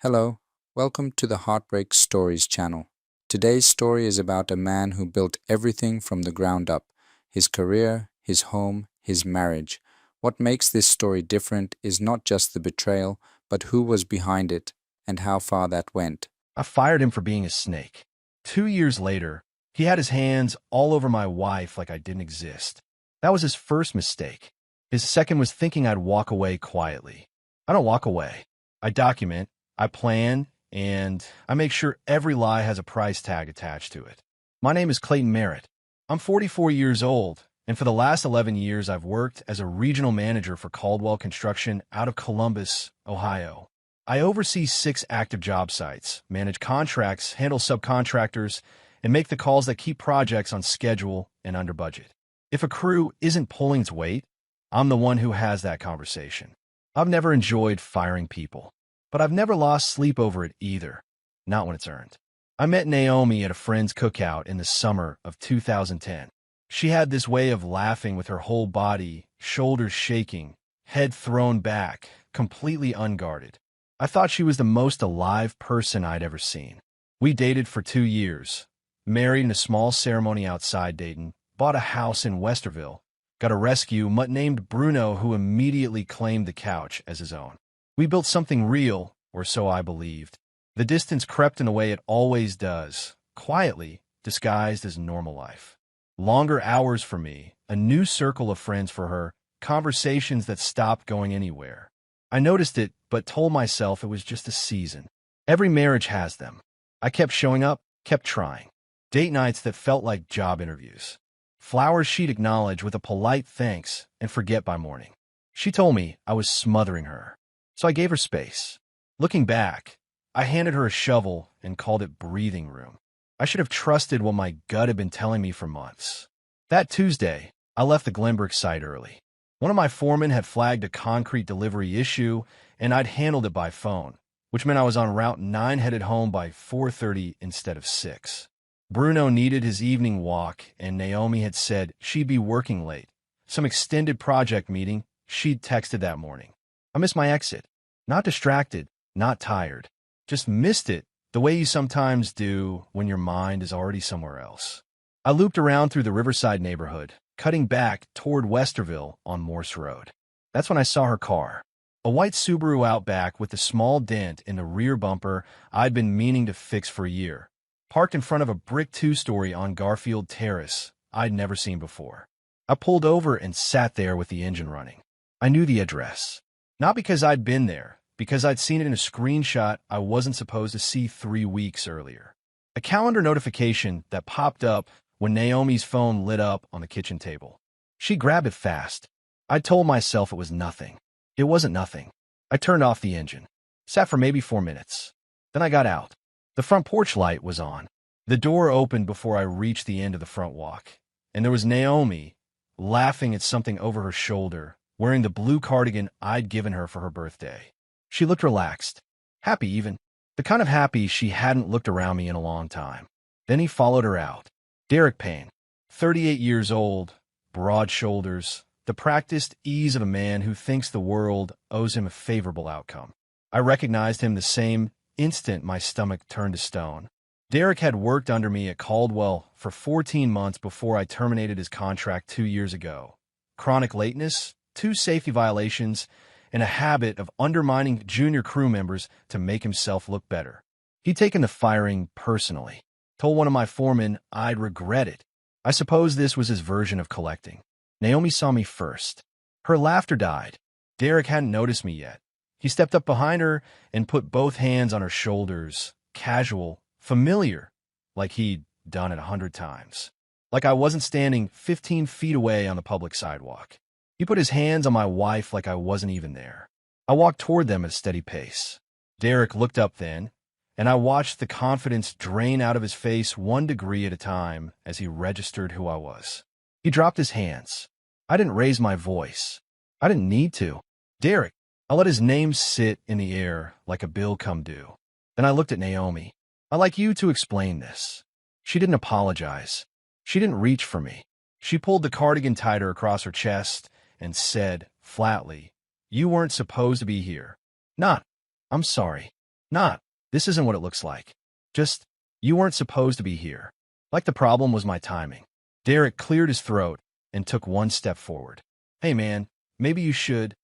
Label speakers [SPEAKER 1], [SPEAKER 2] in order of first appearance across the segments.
[SPEAKER 1] Hello, welcome to the Heartbreak Stories channel. Today's story is about a man who built everything from the ground up: his career, his home, his marriage. What makes this story different is not just the betrayal, but who was behind it and how far that went.
[SPEAKER 2] I fired him for being a snake. 2 years later, he had his hands all over my wife like I didn't exist. That was his first mistake. His second was thinking I'd walk away quietly. I don't walk away. I document, I plan, and I make sure every lie has a price tag attached to it. My name is Clayton Merritt. I'm 44 years old, and for the last 11 years I've worked as a regional manager for Caldwell Construction out of Columbus, Ohio. I oversee 6 active job sites, manage contracts, handle subcontractors, and make the calls that keep projects on schedule and under budget. If a crew isn't pulling its weight, I'm the one who has that conversation. I've never enjoyed firing people, but I've never lost sleep over it either, not when it's earned. I met Naomi at a friend's cookout in the summer of 2010. She had this way of laughing with her whole body, shoulders shaking, head thrown back, completely unguarded. I thought she was the most alive person I'd ever seen. We dated for 2 years, married in a small ceremony outside Dayton, bought a house in Westerville, got a rescue mutt named Bruno who immediately claimed the couch as his own. We built something real, or so I believed. The distance crept in a way it always does, quietly, disguised as normal life. Longer hours for me, a new circle of friends for her, conversations that stopped going anywhere. I noticed it, but told myself it was just a season. Every marriage has them. I kept showing up, kept trying. Date nights that felt like job interviews. Flowers she'd acknowledge with a polite thanks and forget by morning. She told me I was smothering her, so I gave her space. Looking back, I handed her a shovel and called it breathing room. I should have trusted what my gut had been telling me for months. That Tuesday, I left the Glenbrook site early. One of my foremen had flagged a concrete delivery issue, and I'd handled it by phone, which meant I was on Route 9 headed home by 4:30 instead of 6. Bruno needed his evening walk, and Naomi had said she'd be working late. Some extended project meeting she'd texted that morning. I missed my exit. Not distracted, not tired. Just missed it the way you sometimes do when your mind is already somewhere else. I looped around through the Riverside neighborhood, cutting back toward Westerville on Morse Road. That's when I saw her car. A white Subaru Outback with a small dent in the rear bumper I'd been meaning to fix for a year, parked in front of a brick 2-story on Garfield Terrace I'd never seen before. I pulled over and sat there with the engine running. I knew the address. Not because I'd been there, because I'd seen it in a screenshot I wasn't supposed to see 3 weeks earlier. A calendar notification that popped up when Naomi's phone lit up on the kitchen table. She grabbed it fast. I told myself it was nothing. It wasn't nothing. I turned off the engine, sat for maybe 4 minutes. Then I got out. The front porch light was on. The door opened before I reached the end of the front walk, and there was Naomi, laughing at something over her shoulder, wearing the blue cardigan I'd given her for her birthday. She looked relaxed, happy even, the kind of happy she hadn't looked around me in a long time. Then he followed her out. Derek Payne, 38 years old, broad shoulders, the practiced ease of a man who thinks the world owes him a favorable outcome. I recognized him the same instant my stomach turned to stone. Derek had worked under me at Caldwell for 14 months before I terminated his contract 2 years ago. Chronic lateness, 2 safety violations, and a habit of undermining junior crew members to make himself look better. He'd taken the firing personally. Told one of my foremen I'd regret it. I suppose this was his version of collecting. Naomi saw me first. Her laughter died. Derek hadn't noticed me yet. He stepped up behind her and put both hands on her shoulders, casual, familiar, like he'd done it 100 times. Like I wasn't standing 15 feet away on the public sidewalk. He put his hands on my wife like I wasn't even there. I walked toward them at a steady pace. Derek looked up then, and I watched the confidence drain out of his face 1 degree at a time as he registered who I was. He dropped his hands. I didn't raise my voice. I didn't need to. Derek. I let his name sit in the air like a bill come due. Then I looked at Naomi. I'd like you to explain this. She didn't apologize. She didn't reach for me. She pulled the cardigan tighter across her chest and said, flatly, "You weren't supposed to be here." Not, "I'm sorry." Not, this isn't what it looks like. Just, you weren't supposed to be here. Like the problem was my timing. Derek cleared his throat and took one step forward. Hey man, maybe you should.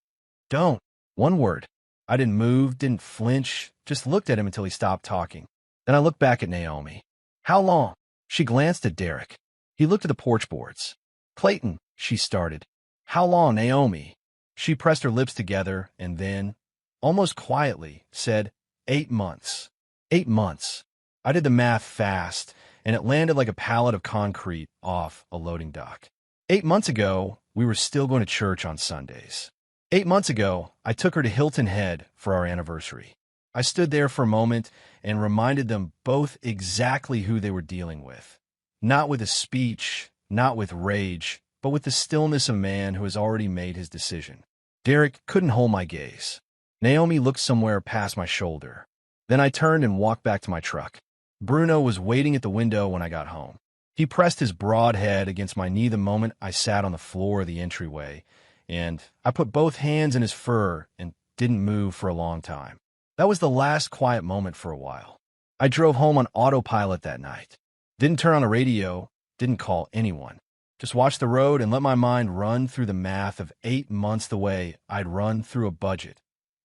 [SPEAKER 2] Don't. One word. I didn't move, didn't flinch, just looked at him until he stopped talking. Then I looked back at Naomi. How long? She glanced at Derek. He looked at the porch boards. Clayton, she started. How long, Naomi? She pressed her lips together and then, almost quietly, said, 8 months. 8 months. I did the math fast, and it landed like a pallet of concrete off a loading dock. 8 months ago, we were still going to church on Sundays. 8 months ago, I took her to Hilton Head for our anniversary. I stood there for a moment and reminded them both exactly who they were dealing with. Not with a speech, not with rage, but with the stillness of a man who has already made his decision. Derek couldn't hold my gaze. Naomi looked somewhere past my shoulder. Then I turned and walked back to my truck. Bruno was waiting at the window when I got home. He pressed his broad head against my knee the moment I sat on the floor of the entryway, and I put both hands in his fur and didn't move for a long time. That was the last quiet moment for a while. I drove home on autopilot that night. Didn't turn on the radio, didn't call anyone. Just watched the road and let my mind run through the math of 8 months the way I'd run through a budget,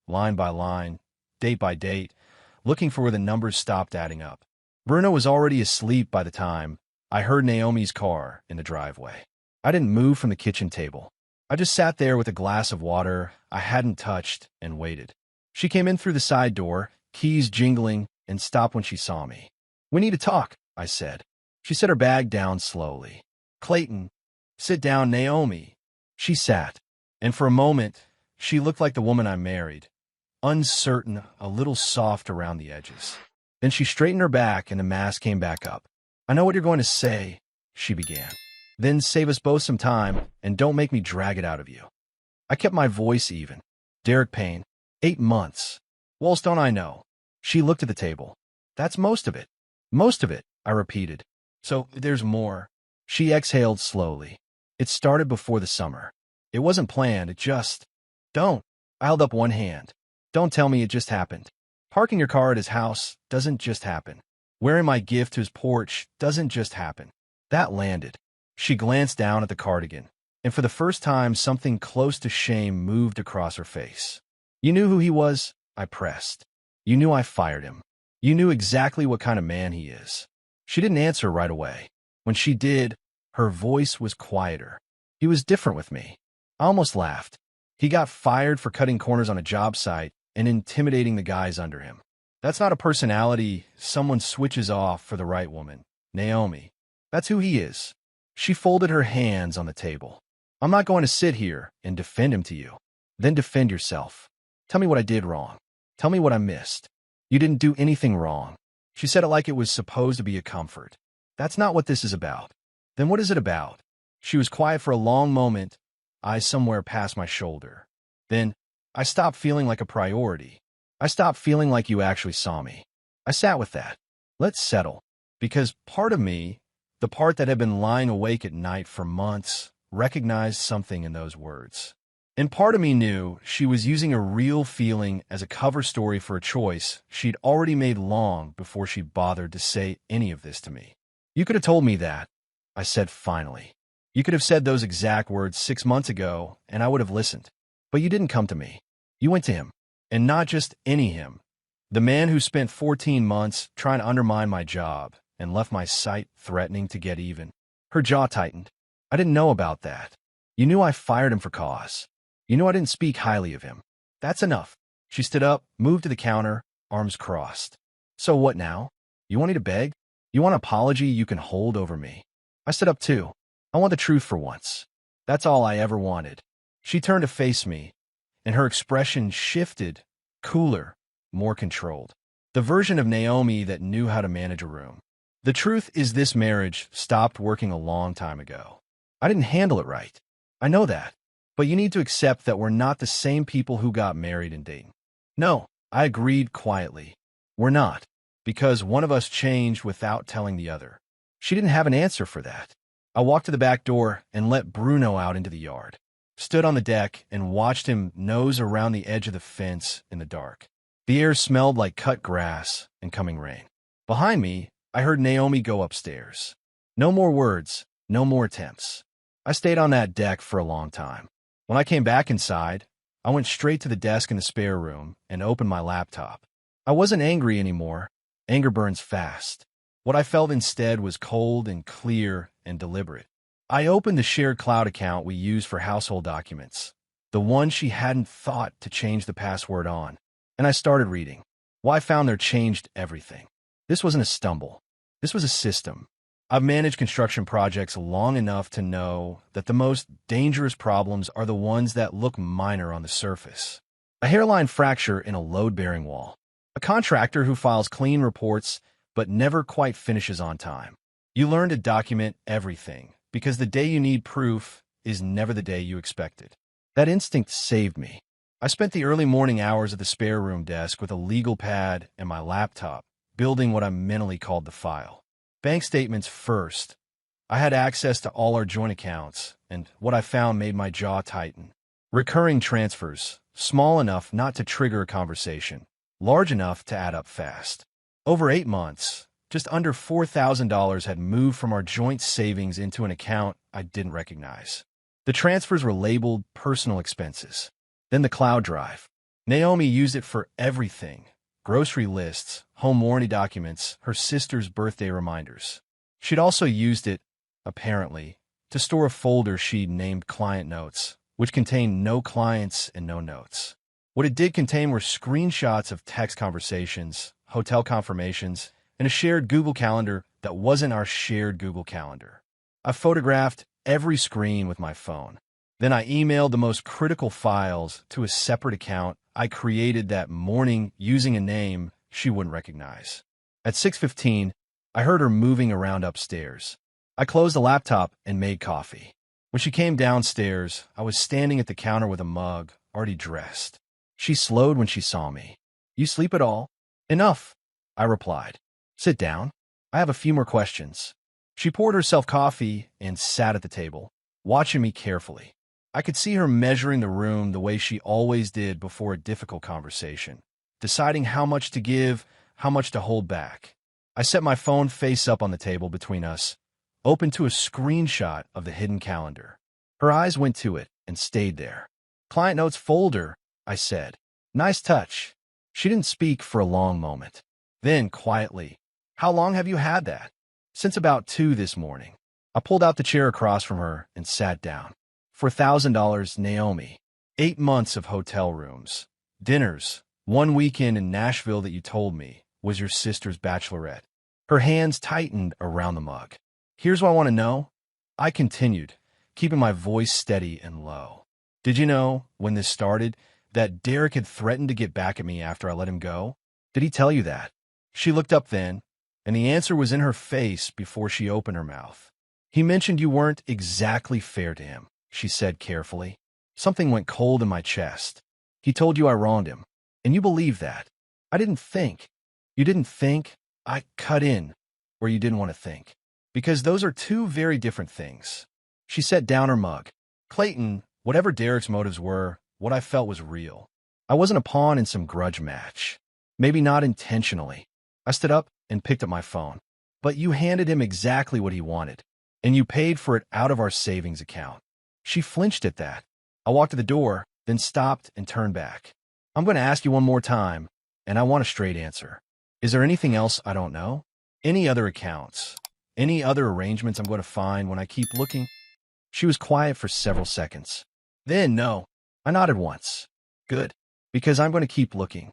[SPEAKER 2] line by line, date by date, looking for where the numbers stopped adding up. Bruno was already asleep by the time I heard Naomi's car in the driveway. I didn't move from the kitchen table. I just sat there with a glass of water I hadn't touched and waited. She came in through the side door, keys jingling, and stopped when she saw me. We need to talk, I said. She set her bag down slowly. Clayton, sit down, Naomi. She sat, and for a moment, she looked like the woman I married, uncertain, a little soft around the edges. Then she straightened her back and the mask came back up. I know what you're going to say, she began. Then save us both some time and don't make me drag it out of you. I kept my voice even. Derek Payne, 8 months. Walls don't I know? She looked at the table. That's most of it. Most of it, I repeated. So there's more. She exhaled slowly. It started before the summer. It wasn't planned, it just... Don't. I held up one hand. Don't tell me it just happened. Parking your car at his house doesn't just happen. Wearing my gift to his porch doesn't just happen. That landed. She glanced down at the cardigan, and for the first time something close to shame moved across her face. You knew who he was? I pressed. You knew I fired him. You knew exactly what kind of man he is. She didn't answer right away. When she did, her voice was quieter. He was different with me. I almost laughed. He got fired for cutting corners on a job site and intimidating the guys under him. That's not a personality someone switches off for the right woman. Naomi. That's who he is. She folded her hands on the table. I'm not going to sit here and defend him to you. Then defend yourself. Tell me what I did wrong. Tell me what I missed. You didn't do anything wrong. She said it like it was supposed to be a comfort. That's not what this is about. Then what is it about? She was quiet for a long moment, eyes somewhere past my shoulder. Then, I stopped feeling like a priority. I stopped feeling like you actually saw me. I sat with that. Let's settle. Because part of me, the part that had been lying awake at night for months, recognized something in those words. And part of me knew she was using a real feeling as a cover story for a choice she'd already made long before she bothered to say any of this to me. You could have told me that, I said finally. You could have said those exact words 6 months ago, and I would have listened. But you didn't come to me. You went to him. And not just any him. The man who spent 14 months trying to undermine my job and left my site threatening to get even. Her jaw tightened. I didn't know about that. You knew I fired him for cause. You knew I didn't speak highly of him. That's enough. She stood up, moved to the counter, arms crossed. So what now? You want me to beg? You want an apology you can hold over me? I stood up too. I want the truth for once. That's all I ever wanted. She turned to face me, and her expression shifted, cooler, more controlled. The version of Naomi that knew how to manage a room. The truth is this marriage stopped working a long time ago. I didn't handle it right. I know that. But you need to accept that we're not the same people who got married and dating. No, I agreed quietly. We're not. Because one of us changed without telling the other. She didn't have an answer for that. I walked to the back door and let Bruno out into the yard. Stood on the deck and watched him nose around the edge of the fence in the dark. The air smelled like cut grass and coming rain. Behind me, I heard Naomi go upstairs. No more words, no more attempts. I stayed on that deck for a long time. When I came back inside, I went straight to the desk in the spare room and opened my laptop. I wasn't angry anymore. Anger burns fast. What I felt instead was cold and clear and deliberate. I opened the shared cloud account we use for household documents, the one she hadn't thought to change the password on, and I started reading. Well, I found there changed everything. This wasn't a stumble. This was a system. I've managed construction projects long enough to know that the most dangerous problems are the ones that look minor on the surface. A hairline fracture in a load-bearing wall. A contractor who files clean reports but never quite finishes on time. You learn to document everything because the day you need proof is never the day you expect it. That instinct saved me. I spent the early morning hours at the spare room desk with a legal pad and my laptop, building what I mentally called the file. Bank statements first. I had access to all our joint accounts, and what I found made my jaw tighten. Recurring transfers, small enough not to trigger a conversation, large enough to add up fast. Over 8 months, just under $4,000 had moved from our joint savings into an account I didn't recognize. The transfers were labeled personal expenses. Then the cloud drive. Naomi used it for everything. Grocery lists, home warranty documents, her sister's birthday reminders. She'd also used it, apparently, to store a folder she'd named Client Notes, which contained no clients and no notes. What it did contain were screenshots of text conversations, hotel confirmations, and a shared Google Calendar that wasn't our shared Google Calendar. I photographed every screen with my phone. Then I emailed the most critical files to a separate account I created that morning using a name she wouldn't recognize. At 6:15, I heard her moving around upstairs. I closed the laptop and made coffee. When she came downstairs, I was standing at the counter with a mug, already dressed. She slowed when she saw me. "You sleep at all?" "Enough," I replied. "Sit down. I have a few more questions." She poured herself coffee and sat at the table, watching me carefully. I could see her measuring the room the way she always did before a difficult conversation, deciding how much to give, how much to hold back. I set my phone face up on the table between us, open to a screenshot of the hidden calendar. Her eyes went to it and stayed there. "Client Notes folder," I said. "Nice touch." She didn't speak for a long moment. Then, quietly, "How long have you had that?" "Since about 2 this morning." I pulled out the chair across from her and sat down. "For $1,000, Naomi. 8 months of hotel rooms, dinners, one weekend in Nashville that you told me was your sister's bachelorette." Her hands tightened around the mug. "Here's what I want to know," I continued, keeping my voice steady and low. "Did you know, when this started, that Derek had threatened to get back at me after I let him go? Did he tell you that?" She looked up then, and the answer was in her face before she opened her mouth. "He mentioned you weren't exactly fair to him," she said carefully. Something went cold in my chest. "He told you I wronged him, and you believe that." "I didn't think." "You didn't think?" I cut in where you didn't want to think. "Because those are two very different things." She set down her mug. "Clayton, whatever Derek's motives were, what I felt was real. I wasn't a pawn in some grudge match. Maybe not intentionally." I stood up and picked up my phone. "But you handed him exactly what he wanted, and you paid for it out of our savings account." She flinched at that. I walked to the door, then stopped and turned back. "I'm going to ask you one more time, and I want a straight answer. Is there anything else I don't know? Any other accounts? Any other arrangements I'm going to find when I keep looking?" She was quiet for several seconds. "Then, no." I nodded once. "Good, because I'm going to keep looking."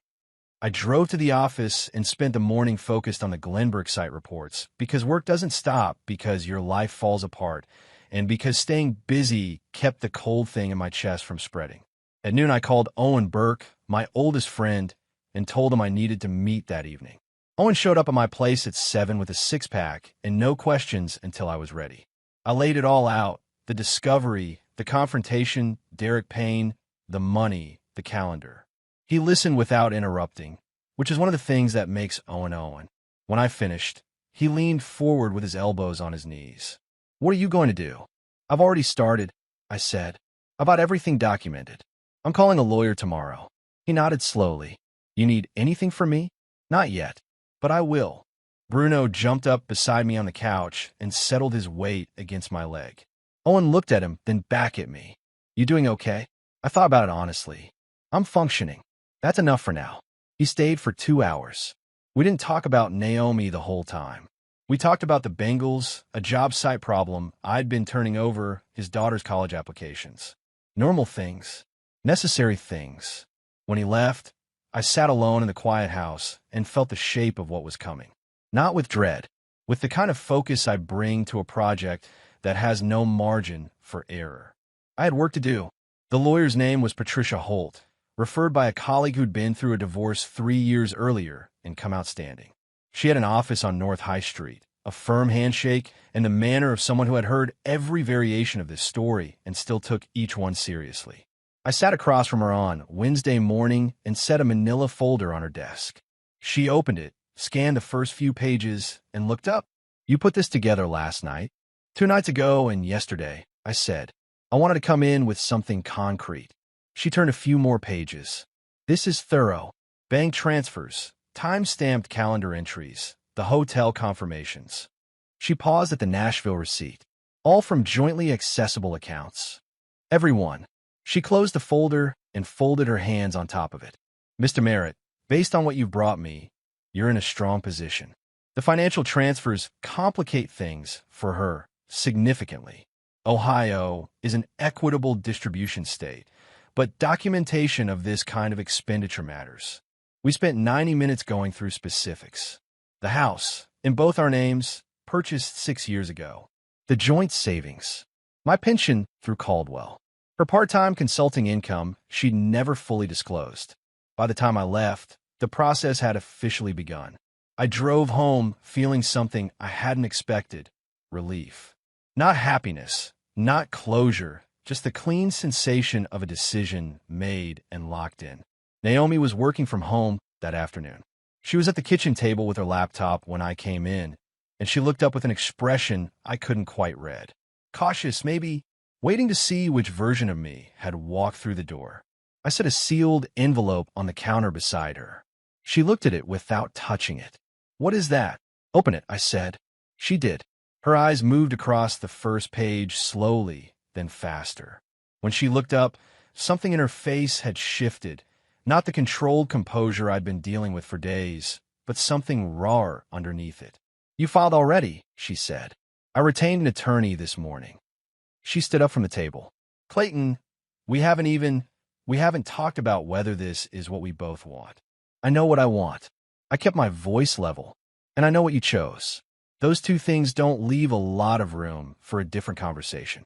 [SPEAKER 2] I drove to the office and spent the morning focused on the Glenbrook site reports, because work doesn't stop because your life falls apart, and because staying busy kept the cold thing in my chest from spreading. At noon, I called Owen Burke, my oldest friend, and told him I needed to meet that evening. Owen showed up at my place at 7 with a six-pack and no questions until I was ready. I laid it all out: the discovery, the confrontation, Derek Payne, the money, the calendar. He listened without interrupting, which is one of the things that makes Owen Owen. When I finished, he leaned forward with his elbows on his knees. "What are you going to do?" "I've already started," I said. "About everything documented. I'm calling a lawyer tomorrow." He nodded slowly. You need anything from me? Not yet, but I will. Bruno jumped up beside me on the couch and settled his weight against my leg. Owen looked at him, then back at me. You doing okay? I thought about it honestly. I'm functioning. That's enough for now. He stayed for 2 hours. We didn't talk about Naomi the whole time. We talked about the Bengals, a job site problem I'd been turning over, his daughter's college applications. Normal things. Necessary things. When he left, I sat alone in the quiet house and felt the shape of what was coming. Not with dread, with the kind of focus I bring to a project that has no margin for error. I had work to do. The lawyer's name was Patricia Holt, referred by a colleague who'd been through a divorce 3 years earlier and come out standing. She had an office on North High Street, a firm handshake, and the manner of someone who had heard every variation of this story and still took each one seriously. I sat across from her on Wednesday morning and set a manila folder on her desk. She opened it, scanned the first few pages, and looked up. You put this together last night. 2 nights ago and yesterday, I said. I wanted to come in with something concrete. She turned a few more pages. This is thorough. Bank transfers, time-stamped calendar entries, the hotel confirmations. She paused at the Nashville receipt, all from jointly accessible accounts. Everyone. She closed the folder and folded her hands on top of it. Mr. Merritt, based on what you've brought me, you're in a strong position. The financial transfers complicate things for her significantly. Ohio is an equitable distribution state, but documentation of this kind of expenditure matters. We spent 90 minutes going through specifics. The house, in both our names, purchased 6 years ago. The joint savings. My pension through Caldwell. Her part-time consulting income she'd never fully disclosed. By the time I left, the process had officially begun. I drove home feeling something I hadn't expected. Relief. Not happiness, not closure, just the clean sensation of a decision made and locked in. Naomi was working from home that afternoon. She was at the kitchen table with her laptop when I came in, and she looked up with an expression I couldn't quite read. Cautious, maybe, waiting to see which version of me had walked through the door. I set a sealed envelope on the counter beside her. She looked at it without touching it. What is that? Open it, I said. She did. Her eyes moved across the first page slowly, then faster. When she looked up, something in her face had shifted. Not the controlled composure I'd been dealing with for days, but something rawer underneath it. You filed already, she said. I retained an attorney this morning. She stood up from the table. Clayton, we haven't talked about whether this is what we both want. I know what I want. I kept my voice level, and I know what you chose. Those two things don't leave a lot of room for a different conversation.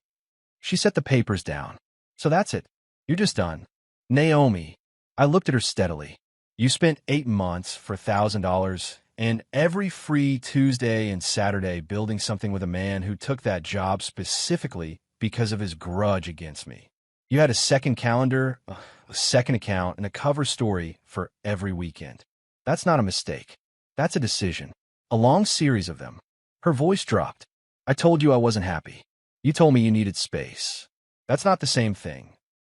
[SPEAKER 2] She set the papers down. So that's it. You're just done. Naomi. I looked at her steadily. You spent 8 months for $1,000 and every free Tuesday and Saturday building something with a man who took that job specifically because of his grudge against me. You had a second calendar, a second account, and a cover story for every weekend. That's not a mistake. That's a decision. A long series of them. Her voice dropped. I told you I wasn't happy. You told me you needed space. That's not the same thing.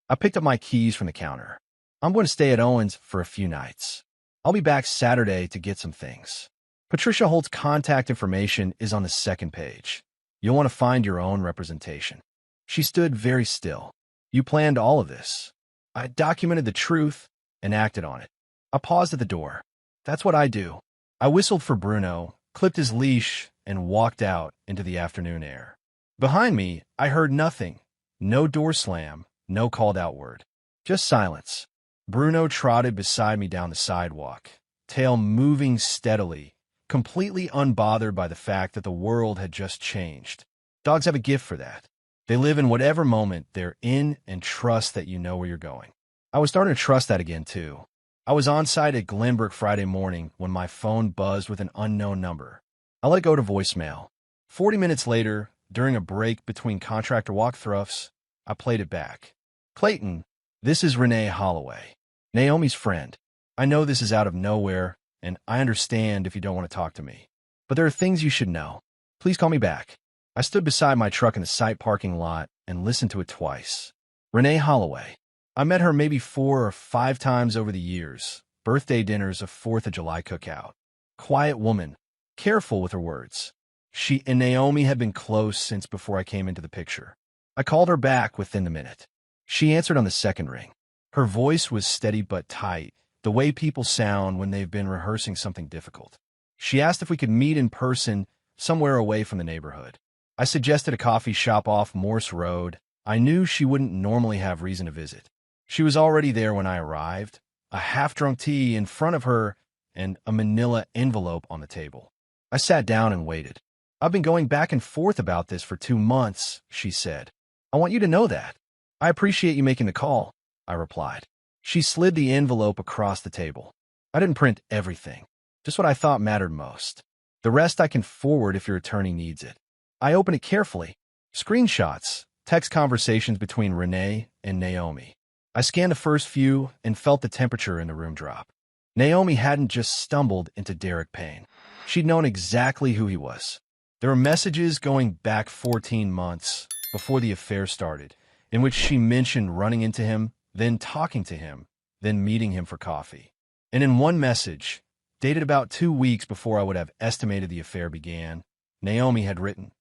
[SPEAKER 2] I picked up my keys from the counter. I'm going to stay at Owen's for a few nights. I'll be back Saturday to get some things. Patricia Holt's contact information is on the second page. You'll want to find your own representation. She stood very still. You planned all of this. I documented the truth and acted on it. I paused at the door. That's what I do. I whistled for Bruno, clipped his leash, and walked out into the afternoon air. Behind me, I heard nothing. No door slam, no called out word. Just silence. Bruno trotted beside me down the sidewalk, tail moving steadily, completely unbothered by the fact that the world had just changed. Dogs have a gift for that. They live in whatever moment they're in and trust that you know where you're going. I was starting to trust that again, too. I was on site at Glenbrook Friday morning when my phone buzzed with an unknown number. I let it go to voicemail. 40 minutes later, during a break between contractor walkthroughs, I played it back. Clayton, this is Renee Holloway, Naomi's friend. I know this is out of nowhere, and I understand if you don't want to talk to me. But there are things you should know. Please call me back. I stood beside my truck in the site parking lot and listened to it twice. Renee Holloway. I met her maybe 4 or 5 times over the years, birthday dinners, a 4th of July cookout. Quiet woman, careful with her words. She and Naomi had been close since before I came into the picture. I called her back within the minute. She answered on the second ring. Her voice was steady but tight, the way people sound when they've been rehearsing something difficult. She asked if we could meet in person somewhere away from the neighborhood. I suggested a coffee shop off Morse Road. I knew she wouldn't normally have reason to visit. She was already there when I arrived, a half-drunk tea in front of her and a manila envelope on the table. I sat down and waited. I've been going back and forth about this for 2 months, she said. I want you to know that. I appreciate you making the call, I replied. She slid the envelope across the table. I didn't print everything, just what I thought mattered most. The rest I can forward if your attorney needs it. I opened it carefully. Screenshots, text conversations between Renee and Naomi. I scanned the first few and felt the temperature in the room drop. Naomi hadn't just stumbled into Derek Payne. She'd known exactly who he was. There were messages going back 14 months before the affair started, in which she mentioned running into him, then talking to him, then meeting him for coffee. And in one message, dated about 2 weeks before I would have estimated the affair began, Naomi had written,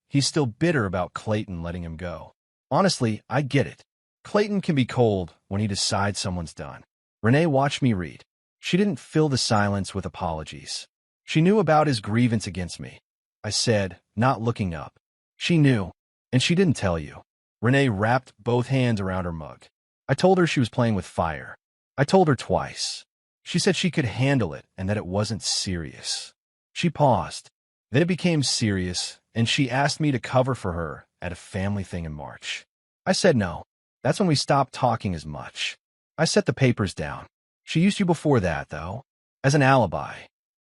[SPEAKER 2] "He's still bitter about Clayton letting him go. Honestly, I get it. Clayton can be cold when he decides someone's done." Renee watched me read. She didn't fill the silence with apologies. She knew about his grievance against me. I said, not looking up. She knew, and she didn't tell you. Renee wrapped both hands around her mug. I told her she was playing with fire. I told her twice. She said she could handle it and that it wasn't serious. She paused. Then it became serious, and she asked me to cover for her at a family thing in March. I said no. That's when we stopped talking as much. I set the papers down. She used you before that, though, as an alibi.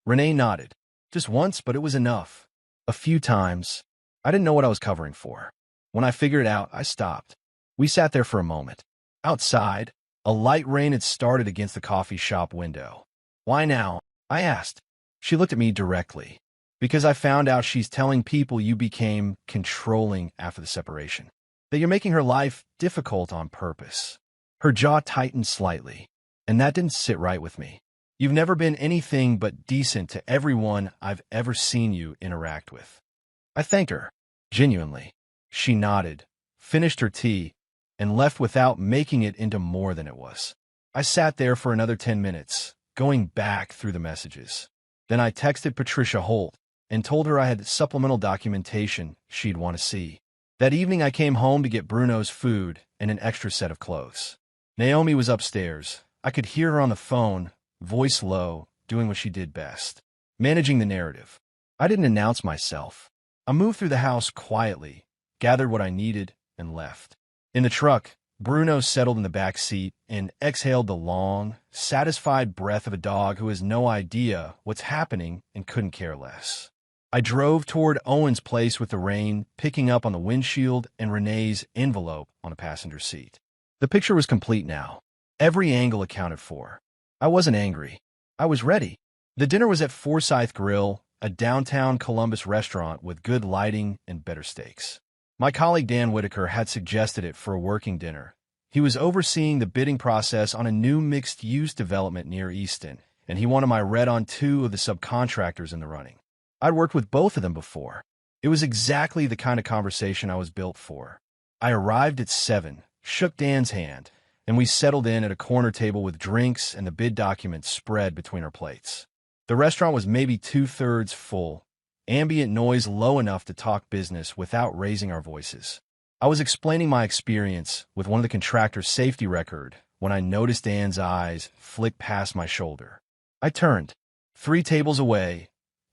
[SPEAKER 2] Renee nodded. Just once, but it was enough. A few times. I didn't know what I was covering for. When I figured it out, I stopped. We sat there for a moment. Outside, a light rain had started against the coffee shop window. "Why now?" I asked. She looked at me directly. "Because I found out she's telling people you became controlling after the separation. That you're making her life difficult on purpose." Her jaw tightened slightly, and that didn't sit right with me. "You've never been anything but decent to everyone I've ever seen you interact with." I thanked her, genuinely. She nodded, finished her tea, and left without making it into more than it was. I sat there for another 10 minutes, going back through the messages. Then I texted Patricia Holt and told her I had supplemental documentation she'd want to see. That evening I came home to get Bruno's food and an extra set of clothes. Naomi was upstairs. I could hear her on the phone, voice low, doing what she did best, managing the narrative. I didn't announce myself. I moved through the house quietly, gathered what I needed, and left. In the truck, Bruno settled in the back seat and exhaled the long, satisfied breath of a dog who has no idea what's happening and couldn't care less. I drove toward Owen's place with the rain picking up on the windshield and Renee's envelope on the passenger seat. The picture was complete now. Every angle accounted for. I wasn't angry. I was ready. The dinner was at Forsyth Grill, a downtown Columbus restaurant with good lighting and better steaks. My colleague Dan Whitaker had suggested it for a working dinner. He was overseeing the bidding process on a new mixed-use development near Easton, and he wanted my read on 2 of the subcontractors in the running. I'd worked with both of them before. It was exactly the kind of conversation I was built for. I arrived at 7, shook Dan's hand, and we settled in at a corner table with drinks and the bid documents spread between our plates. The restaurant was maybe 2/3 full, ambient noise low enough to talk business without raising our voices. I was explaining my experience with one of the contractor's safety record when I noticed Dan's eyes flick past my shoulder. I turned. 3 tables away,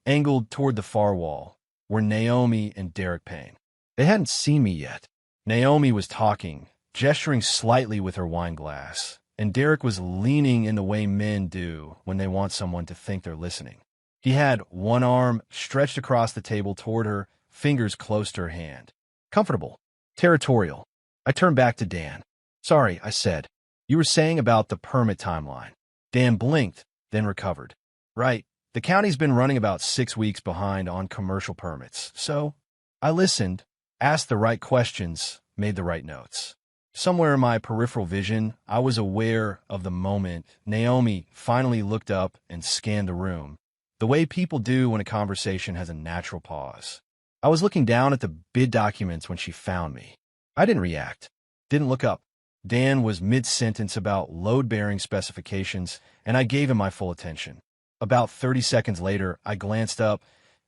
[SPEAKER 2] angled toward the far wall, were Naomi and Derek Payne. They hadn't seen me yet. Naomi was talking, gesturing slightly with her wine glass, and Derek was leaning in the way men do when they want someone to think they're listening. He had one arm stretched across the table toward her, fingers close to her hand. Comfortable. Territorial. I turned back to Dan. "Sorry," I said. "You were saying about the permit timeline." Dan blinked, then recovered. "Right. The county's been running about 6 weeks behind on commercial permits, so..." I listened, asked the right questions, made the right notes. Somewhere in my peripheral vision, I was aware of the moment Naomi finally looked up and scanned the room, the way people do when a conversation has a natural pause. I was looking down at the bid documents when she found me. I didn't react, didn't look up. Dan was mid-sentence about load-bearing specifications, and I gave him my full attention. About 30 seconds later, I glanced up,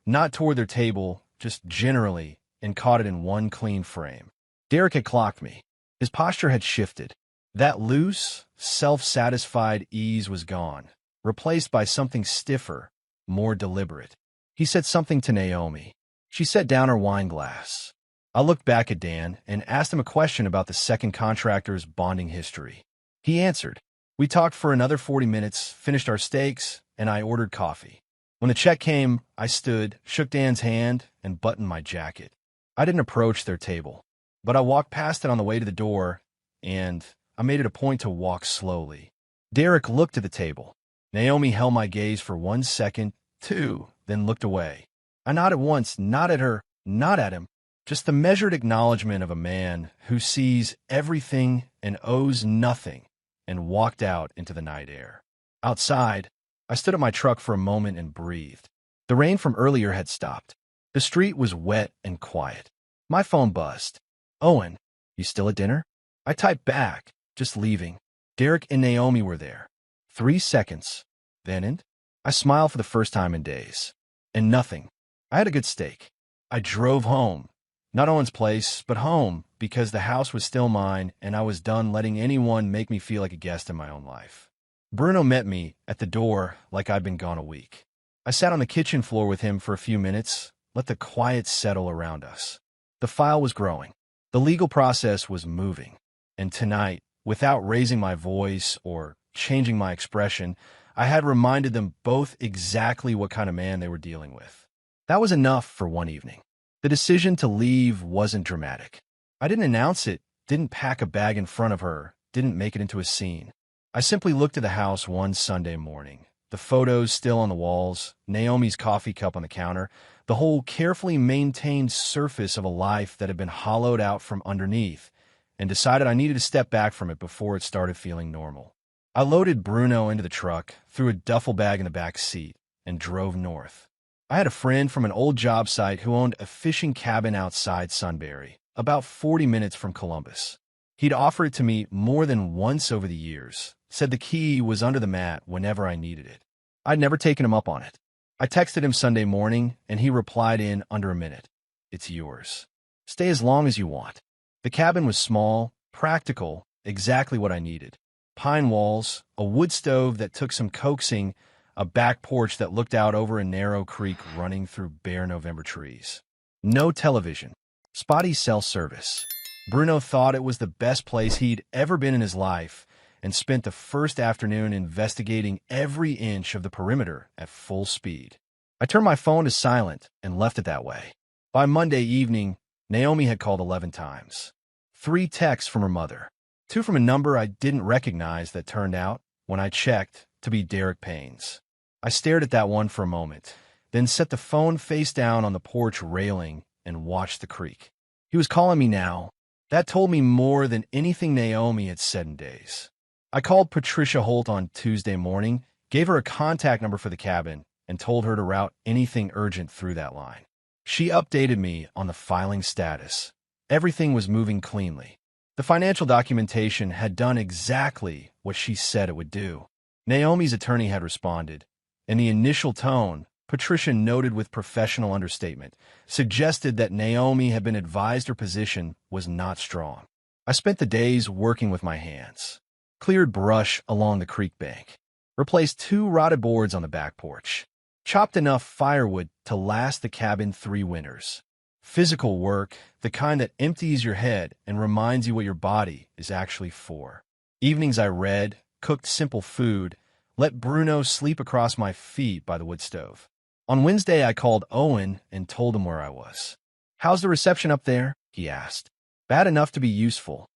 [SPEAKER 2] not toward their table, just generally, and caught it in one clean frame. Derek had clocked me. His posture had shifted. That loose, self-satisfied ease was gone, replaced by something stiffer, more deliberate. He said something to Naomi. She set down her wine glass. I looked back at Dan and asked him a question about the second contractor's bonding history. He answered. We talked for another 40 minutes, finished our steaks, and I ordered coffee. When the check came, I stood, shook Dan's hand, and buttoned my jacket. I didn't approach their table, but I walked past it on the way to the door, and I made it a point to walk slowly. Derek looked at the table. Naomi held my gaze for 1 second, 2, then looked away. I nodded once, not at her, not at him. Just the measured acknowledgement of a man who sees everything and owes nothing, and walked out into the night air. Outside, I stood at my truck for a moment and breathed. The rain from earlier had stopped. The street was wet and quiet. My phone buzzed. Owen, you still at dinner? I typed back, just leaving. Derek and Naomi were there. 3 seconds. Then I smiled for the first time in days. And nothing. I had a good steak. I drove home. Not Owen's place, but home, because the house was still mine, and I was done letting anyone make me feel like a guest in my own life. Bruno met me at the door like I'd been gone a week. I sat on the kitchen floor with him for a few minutes, let the quiet settle around us. The file was growing. The legal process was moving. And tonight, without raising my voice or changing my expression, I had reminded them both exactly what kind of man they were dealing with. That was enough for one evening. The decision to leave wasn't dramatic. I didn't announce it, didn't pack a bag in front of her, didn't make it into a scene. I simply looked at the house one Sunday morning. The photos still on the walls, Naomi's coffee cup on the counter, the whole carefully maintained surface of a life that had been hollowed out from underneath, and decided I needed to step back from it before it started feeling normal. I loaded Bruno into the truck, threw a duffel bag in the back seat, and drove north. I had a friend from an old job site who owned a fishing cabin outside Sunbury, about 40 minutes from Columbus. He'd offered it to me more than once over the years, said the key was under the mat whenever I needed it. I'd never taken him up on it. I texted him Sunday morning, and he replied in under a minute. It's yours. Stay as long as you want. The cabin was small, practical, exactly what I needed. Pine walls, a wood stove that took some coaxing, a back porch that looked out over a narrow creek running through bare November trees. No television. Spotty cell service. Bruno thought it was the best place he'd ever been in his life and spent the first afternoon investigating every inch of the perimeter at full speed. I turned my phone to silent and left it that way. By Monday evening, Naomi had called 11 times. 3 texts from her mother. 2 from a number I didn't recognize that turned out, when I checked, to be Derek Payne's. I stared at that one for a moment, then set the phone face down on the porch railing and watched the creek. He was calling me now. That told me more than anything Naomi had said in days. I called Patricia Holt on Tuesday morning, gave her a contact number for the cabin, and told her to route anything urgent through that line. She updated me on the filing status. Everything was moving cleanly. The financial documentation had done exactly what she said it would do. Naomi's attorney had responded. In the initial tone, Patricia noted with professional understatement, suggested that Naomi had been advised her position was not strong. I spent the days working with my hands. Cleared brush along the creek bank. Replaced 2 rotted boards on the back porch. Chopped enough firewood to last the cabin 3 winters. Physical work, the kind that empties your head and reminds you what your body is actually for. Evenings I read, cooked simple food, let Bruno sleep across my feet by the wood stove. On Wednesday, I called Owen and told him where I was. How's the reception up there? He asked. Bad enough to be useful,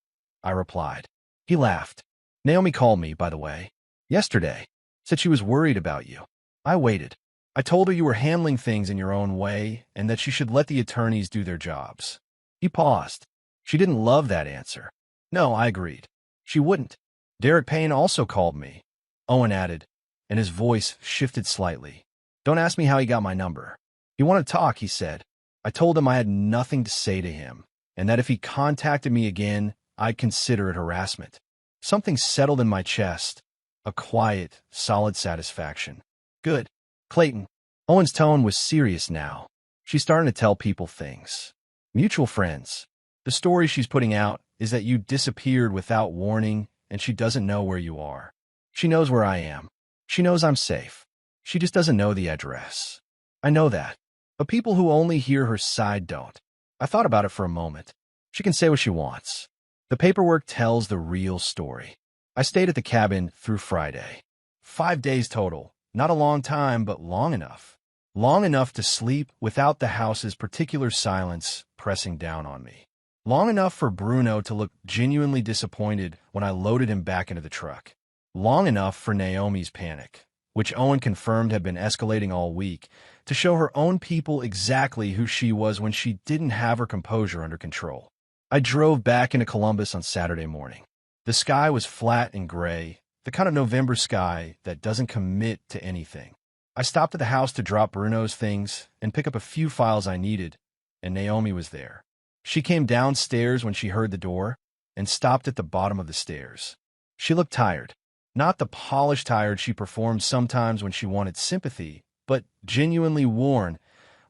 [SPEAKER 2] I replied. He laughed. Naomi called me, by the way, yesterday. Said she was worried about you. I waited. I told her you were handling things in your own way and that she should let the attorneys do their jobs. He paused. She didn't love that answer. No, I agreed. She wouldn't. Derek Payne also called me, Owen added, and his voice shifted slightly. Don't ask me how he got my number. He wanted to talk, he said. I told him I had nothing to say to him, and that if he contacted me again, I'd consider it harassment. Something settled in my chest, a quiet, solid satisfaction. Good. Clayton. Owen's tone was serious now. She's starting to tell people things. Mutual friends. The story she's putting out is that you disappeared without warning and she doesn't know where you are. She knows where I am. She knows I'm safe. She just doesn't know the address. I know that. But people who only hear her side don't. I thought about it for a moment. She can say what she wants. The paperwork tells the real story. I stayed at the cabin through Friday. 5 days total. Not a long time, but long enough. Long enough to sleep without the house's particular silence pressing down on me. Long enough for Bruno to look genuinely disappointed when I loaded him back into the truck. Long enough for Naomi's panic, which Owen confirmed had been escalating all week, to show her own people exactly who she was when she didn't have her composure under control. I drove back into Columbus on Saturday morning. The sky was flat and gray, the kind of November sky that doesn't commit to anything. I stopped at the house to drop Bruno's things and pick up a few files I needed, and Naomi was there. She came downstairs when she heard the door and stopped at the bottom of the stairs. She looked tired. Not the polished tired she performed sometimes when she wanted sympathy, but genuinely worn,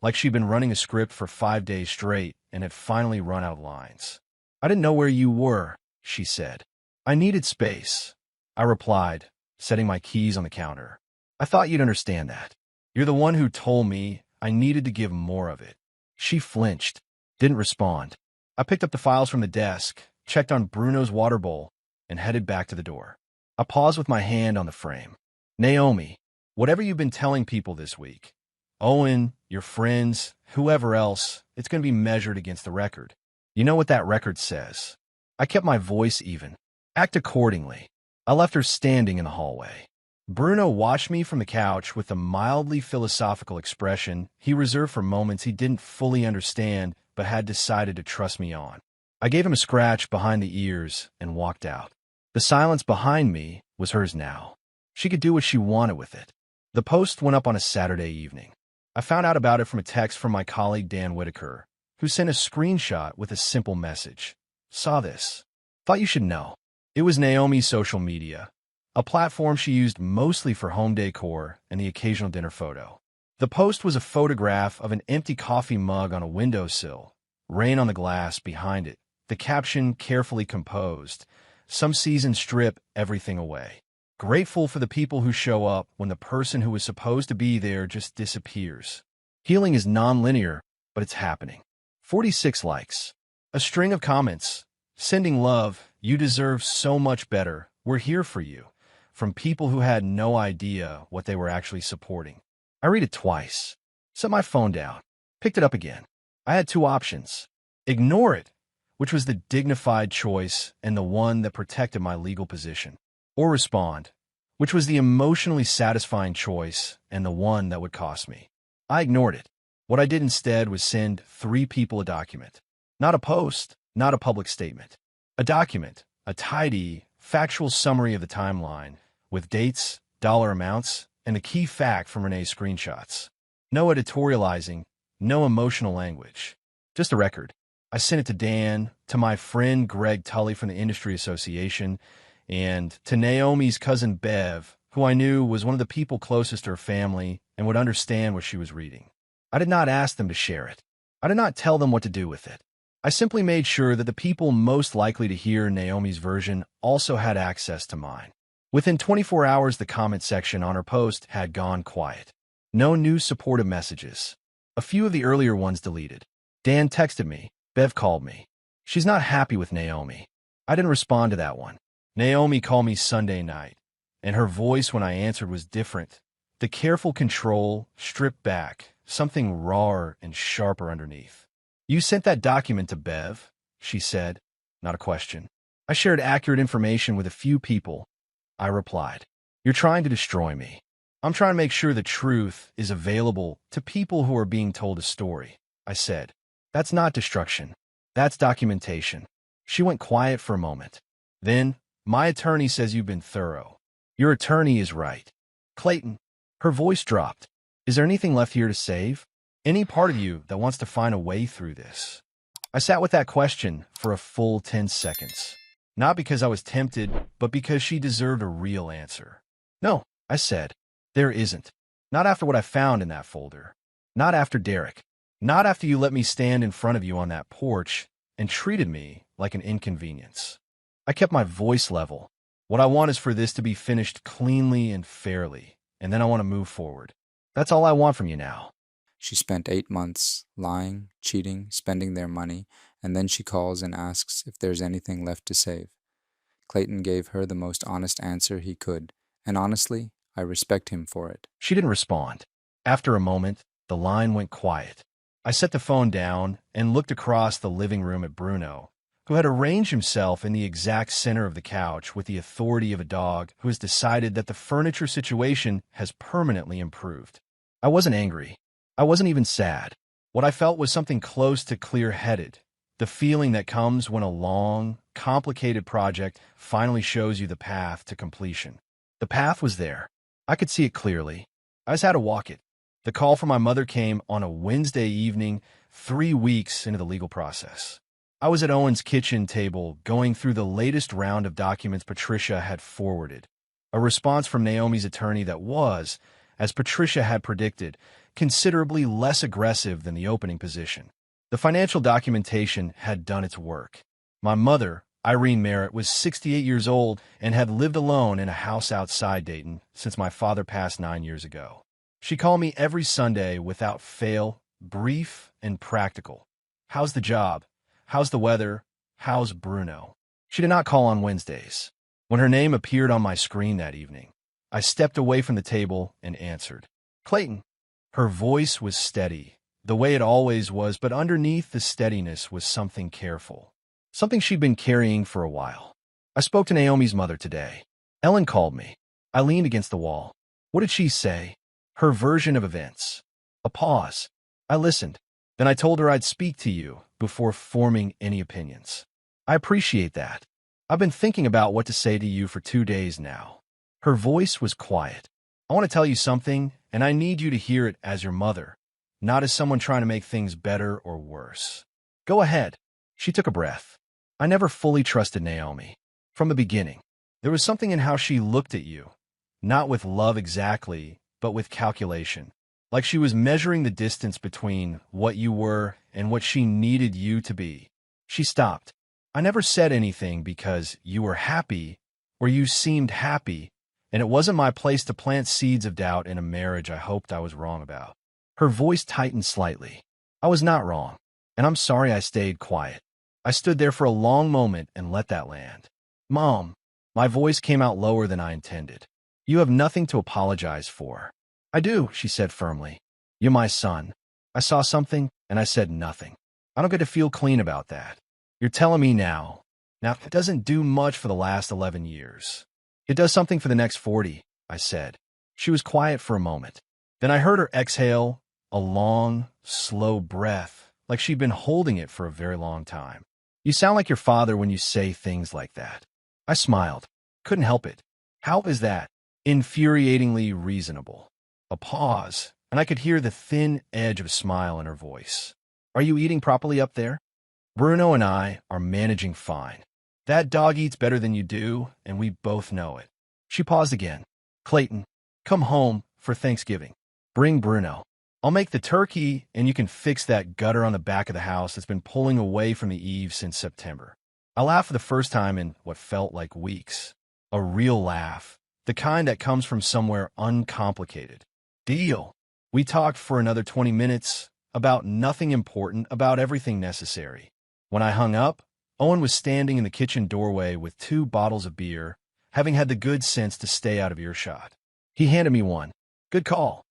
[SPEAKER 2] like she'd been running a script for 5 days straight and had finally run out of lines. I didn't know where you were, she said. I needed space, I replied, setting my keys on the counter. I thought you'd understand that. You're the one who told me I needed to give more of it. She flinched, didn't respond. I picked up the files from the desk, checked on Bruno's water bowl, and headed back to the door. I paused with my hand on the frame. Naomi, whatever you've been telling people this week, Owen, your friends, whoever else, it's going to be measured against the record. You know what that record says. I kept my voice even. Act accordingly. I left her standing in the hallway. Bruno watched me from the couch with the mildly philosophical expression he reserved for moments he didn't fully understand but had decided to trust me on. I gave him a scratch behind the ears and walked out. The silence behind me was hers now. She could do what she wanted with it. The post went up on a Saturday evening. I found out about it from a text from my colleague Dan Whitaker, who sent a screenshot with a simple message. Saw this. Thought you should know. It was Naomi's social media, a platform she used mostly for home decor and the occasional dinner photo. The post was a photograph of an empty coffee mug on a windowsill, rain on the glass behind it, the caption carefully composed, "Some seasons strip everything away. Grateful for the people who show up when the person who was supposed to be there just disappears. Healing is non-linear, but it's happening." 46 likes. A string of comments. Sending love, you deserve so much better, we're here for you. From people who had no idea what they were actually supporting. I read it twice. Set my phone down. Picked it up again. I had two options. Ignore it, which was the dignified choice and the one that protected my legal position. Or respond, which was the emotionally satisfying choice and the one that would cost me. I ignored it. What I did instead was send 3 people a document. Not a post, not a public statement. A document, a tidy, factual summary of the timeline, with dates, dollar amounts, and the key fact from Renee's screenshots. No editorializing, no emotional language. Just a record. I sent it to Dan, to my friend Greg Tully from the Industry Association, and to Naomi's cousin Bev, who I knew was one of the people closest to her family and would understand what she was reading. I did not ask them to share it. I did not tell them what to do with it. I simply made sure that the people most likely to hear Naomi's version also had access to mine. Within 24 hours, the comment section on her post had gone quiet. No new supportive messages. A few of the earlier ones deleted. Dan texted me. Bev called me. She's not happy with Naomi. I didn't respond to that one. Naomi called me Sunday night, and her voice when I answered was different. The careful control stripped back, something rawer and sharper underneath. You sent that document to Bev, she said. Not a question. I shared accurate information with a few people. I replied. You're trying to destroy me. I'm trying to make sure the truth is available to people who are being told a story, I said. That's not destruction. That's documentation. She went quiet for a moment. Then, my attorney says you've been thorough. Your attorney is right. Clayton, her voice dropped. Is there anything left here to save? Any part of you that wants to find a way through this? I sat with that question for a full 10 seconds. Not because I was tempted, but because she deserved a real answer. No, I said, there isn't. Not after what I found in that folder. Not after Derek. Not after you let me stand in front of you on that porch and treated me like an inconvenience. I kept my voice level. What I want is for this to be finished cleanly and fairly, and then I want to move forward. That's all I want from you now.
[SPEAKER 1] She spent 8 months lying, cheating, spending their money, and then she calls and asks if there's anything left to save. Clayton gave her the most honest answer he could, and honestly, I respect him for it.
[SPEAKER 2] She didn't respond. After a moment, the line went quiet. I set the phone down and looked across the living room at Bruno, who had arranged himself in the exact center of the couch with the authority of a dog who has decided that the furniture situation has permanently improved. I wasn't angry. I wasn't even sad. What I felt was something close to clear-headed, the feeling that comes when a long, complicated project finally shows you the path to completion. The path was there. I could see it clearly. I just had to walk it. The call from my mother came on a Wednesday evening, 3 weeks into the legal process. I was at Owen's kitchen table going through the latest round of documents Patricia had forwarded. A response from Naomi's attorney that was, as Patricia had predicted, considerably less aggressive than the opening position. The financial documentation had done its work. My mother, Irene Merritt, was 68 years old and had lived alone in a house outside Dayton since my father passed 9 years ago. She called me every Sunday without fail, brief and practical. How's the job? How's the weather? How's Bruno? She did not call on Wednesdays. When her name appeared on my screen that evening, I stepped away from the table and answered. Clayton. Her voice was steady, the way it always was, but underneath the steadiness was something careful. Something she'd been carrying for a while. I spoke to Naomi's mother today. Ellen called me. I leaned against the wall. What did she say? Her version of events. A pause. I listened. Then I told her I'd speak to you before forming any opinions. I appreciate that. I've been thinking about what to say to you for 2 days now. Her voice was quiet. I want to tell you something, and I need you to hear it as your mother, not as someone trying to make things better or worse. Go ahead. She took a breath. I never fully trusted Naomi. From the beginning, there was something in how she looked at you, not with love exactly, but with calculation, like she was measuring the distance between what you were and what she needed you to be. She stopped. I never said anything because you were happy or you seemed happy, and it wasn't my place to plant seeds of doubt in a marriage I hoped I was wrong about. Her voice tightened slightly. I was not wrong, and I'm sorry I stayed quiet. I stood there for a long moment and let that land. Mom, my voice came out lower than I intended. You have nothing to apologize for. I do, she said firmly. You're my son. I saw something, and I said nothing. I don't get to feel clean about that. You're telling me now. Now, it doesn't do much for the last 11 years. It does something for the next 40, I said. She was quiet for a moment. Then I heard her exhale, a long, slow breath, like she'd been holding it for a very long time. You sound like your father when you say things like that. I smiled. Couldn't help it. How is that? Infuriatingly reasonable. A pause, and I could hear the thin edge of a smile in her voice. Are you eating properly up there? Bruno and I are managing fine. That dog eats better than you do, and we both know it. She paused again. Clayton, come home for Thanksgiving. Bring Bruno. I'll make the turkey, and you can fix that gutter on the back of the house that's been pulling away from the eaves since September. I laughed for the first time in what felt like weeks. A real laugh, the kind that comes from somewhere uncomplicated. Deal. We talked for another 20 minutes, about nothing important, about everything necessary. When I hung up, Owen was standing in the kitchen doorway with 2 bottles of beer, having had the good sense to stay out of earshot. He handed me one. Good call.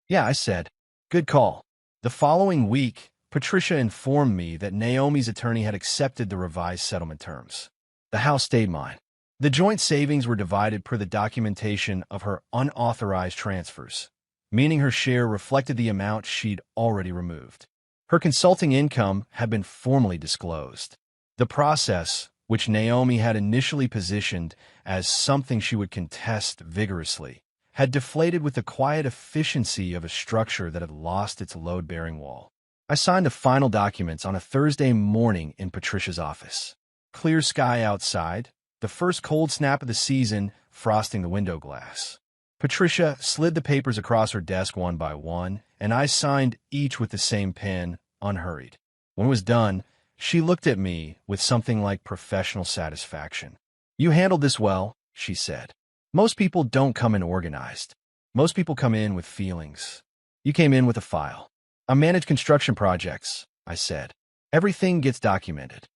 [SPEAKER 2] Yeah, I said. Good call. The following week, Patricia informed me that Naomi's attorney had accepted the revised settlement terms. The house stayed mine. The joint savings were divided per the documentation of her unauthorized transfers, meaning her share reflected the amount she'd already removed. Her consulting income had been formally disclosed. The process which Naomi had initially positioned as something she would contest vigorously, had deflated with the quiet efficiency of a structure that had lost its load-bearing wall. I signed the final documents on a Thursday morning in Patricia's office. Clear sky outside, the first cold snap of the season frosting the window glass. Patricia slid the papers across her desk one by one, and I signed each with the same pen, unhurried. When it was done, she looked at me with something like professional satisfaction. "You handled this well," she said. "Most people don't come in organized. Most people come in with feelings. You came in with a file." "I manage construction projects," I said. "Everything gets documented."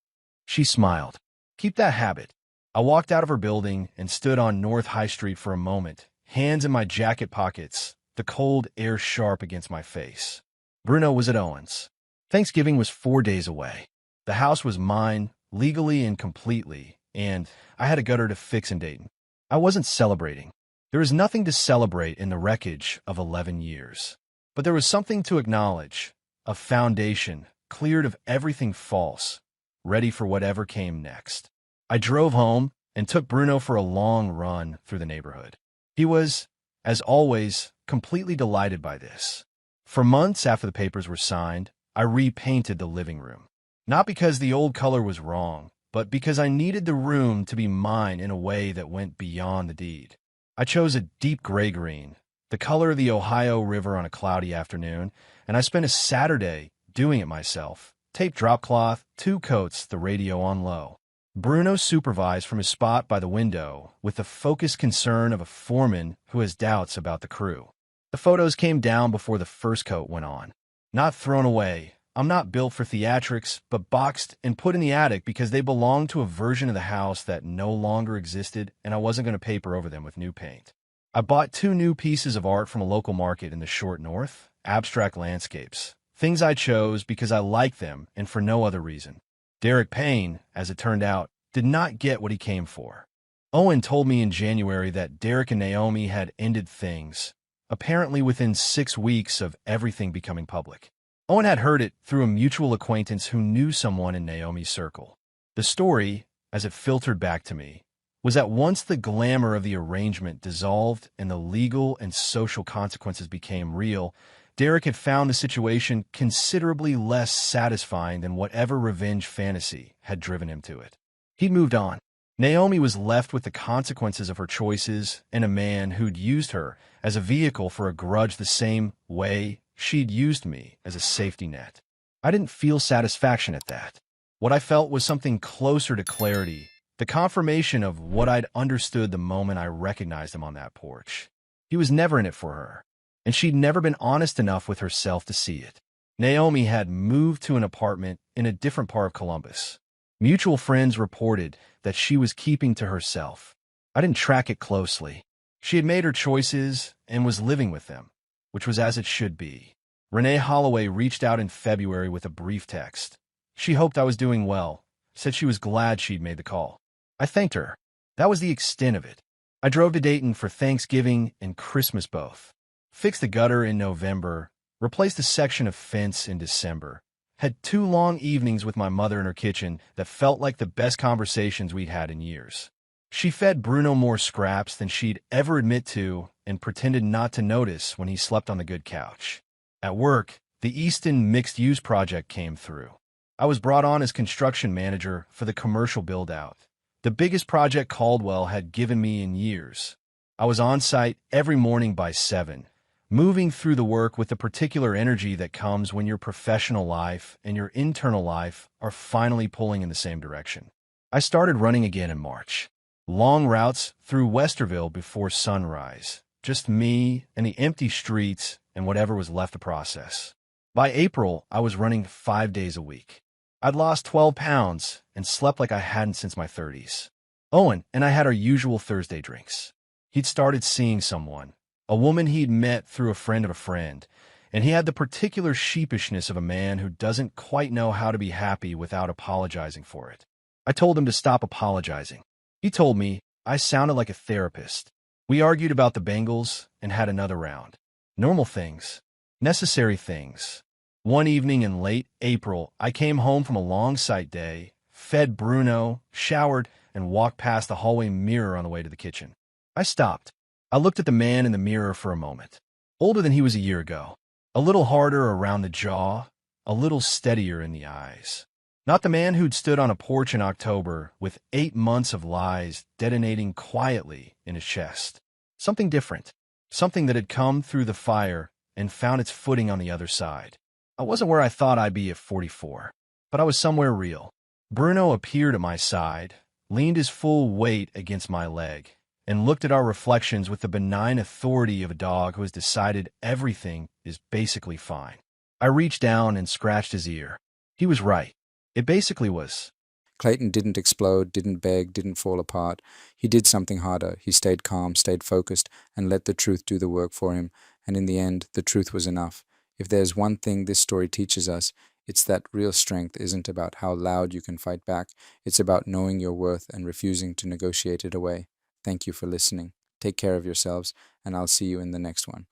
[SPEAKER 2] She smiled. "Keep that habit." I walked out of her building and stood on North High Street for a moment, hands in my jacket pockets, the cold air sharp against my face. Bruno was at Owen's. Thanksgiving was 4 days away. The house was mine, legally and completely, and I had a gutter to fix in Dayton. I wasn't celebrating. There was nothing to celebrate in the wreckage of 11 years. But there was something to acknowledge, a foundation cleared of everything false, ready for whatever came next. I drove home and took Bruno for a long run through the neighborhood. He was, as always, completely delighted by this. For months after the papers were signed, I repainted the living room. Not because the old color was wrong, but because I needed the room to be mine in a way that went beyond the deed. I chose a deep gray-green, the color of the Ohio River on a cloudy afternoon, and I spent a Saturday doing it myself. Tape drop cloth, 2 coats, the radio on low. Bruno supervised from his spot by the window with the focused concern of a foreman who has doubts about the crew. The photos came down before the first coat went on. Not thrown away. I'm not built for theatrics, but boxed and put in the attic because they belonged to a version of the house that no longer existed, and I wasn't going to paper over them with new paint. I bought 2 new pieces of art from a local market in the short north, abstract landscapes. Things I chose because I liked them and for no other reason. Derek Payne, as it turned out, did not get what he came for. Owen told me in January that Derek and Naomi had ended things, apparently within 6 weeks of everything becoming public. Owen had heard it through a mutual acquaintance who knew someone in Naomi's circle. The story, as it filtered back to me, was that once the glamour of the arrangement dissolved and the legal and social consequences became real, Derek had found the situation considerably less satisfying than whatever revenge fantasy had driven him to it. He'd moved on. Naomi was left with the consequences of her choices and a man who'd used her as a vehicle for a grudge the same way she'd used me as a safety net. I didn't feel satisfaction at that. What I felt was something closer to clarity, the confirmation of what I'd understood the moment I recognized him on that porch. He was never in it for her, and she'd never been honest enough with herself to see it. Naomi had moved to an apartment in a different part of Columbus. Mutual friends reported that she was keeping to herself. I didn't track it closely. She had made her choices and was living with them, which was as it should be. Renee Holloway reached out in February with a brief text. She hoped I was doing well, said she was glad she'd made the call. I thanked her. That was the extent of it. I drove to Dayton for Thanksgiving and Christmas both. Fixed the gutter in November, replaced a section of fence in December. Had 2 long evenings with my mother in her kitchen that felt like the best conversations we'd had in years. She fed Bruno more scraps than she'd ever admit to and pretended not to notice when he slept on the good couch. At work, the Easton mixed-use project came through. I was brought on as construction manager for the commercial build-out, the biggest project Caldwell had given me in years. I was on site every morning by 7, moving through the work with the particular energy that comes when your professional life and your internal life are finally pulling in the same direction. I started running again in March. Long routes through Westerville before sunrise. Just me and the empty streets and whatever was left to process. By April, I was running 5 days a week. I'd lost 12 pounds and slept like I hadn't since my 30s. Owen and I had our usual Thursday drinks. He'd started seeing someone, a woman he'd met through a friend of a friend, and he had the particular sheepishness of a man who doesn't quite know how to be happy without apologizing for it. I told him to stop apologizing. He told me I sounded like a therapist. We argued about the Bengals and had another round. Normal things. Necessary things. One evening in late April, I came home from a long site day, fed Bruno, showered, and walked past the hallway mirror on the way to the kitchen. I stopped. I looked at the man in the mirror for a moment. Older than he was a year ago. A little harder around the jaw, a little steadier in the eyes. Not the man who'd stood on a porch in October with 8 months of lies detonating quietly in his chest. Something different. Something that had come through the fire and found its footing on the other side. I wasn't where I thought I'd be at 44, but I was somewhere real. Bruno appeared at my side, leaned his full weight against my leg, and looked at our reflections with the benign authority of a dog who has decided everything is basically fine. I reached down and scratched his ear. He was right. It basically was.
[SPEAKER 1] Clayton didn't explode, didn't beg, didn't fall apart. He did something harder. He stayed calm, stayed focused, and let the truth do the work for him. And in the end, the truth was enough. If there's one thing this story teaches us, it's that real strength isn't about how loud you can fight back. It's about knowing your worth and refusing to negotiate it away. Thank you for listening. Take care of yourselves, and I'll see you in the next one.